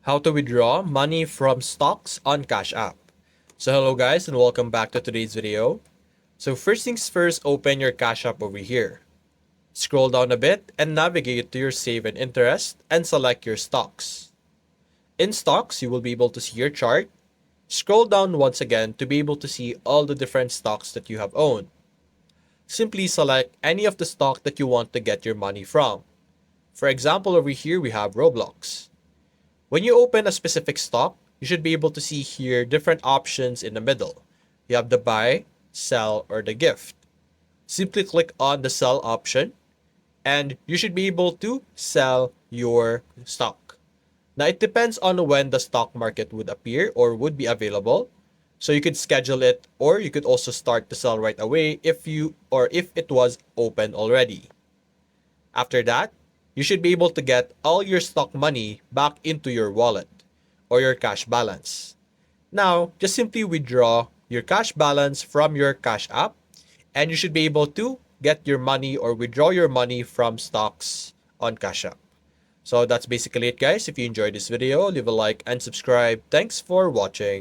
How to withdraw money from stocks on Cash App. So hello guys and welcome back to today's video. So first things first, open your Cash App over here. Scroll down a bit and navigate to your save and interest and select your stocks. In stocks, you will be able to see your chart. Scroll down once again to be able to see all the different stocks that you have owned. Simply select any of the stock that you want to get your money from. For example, over here we have Roblox. When you open a specific stock, you should be able to see here different options in the middle. You have the buy, sell, or the gift. Simply click on the sell option and you should be able to sell your stock. Now it depends on when the stock market would appear or would be available. So you could schedule it or you could also start to sell right away if it was open already. After that, you should be able to get all your stock money back into your wallet or your cash balance. Now, just simply withdraw your cash balance from your Cash App and you should be able to get your money or withdraw your money from stocks on Cash App. So that's basically it guys. If you enjoyed this video, leave a like and subscribe. Thanks for watching.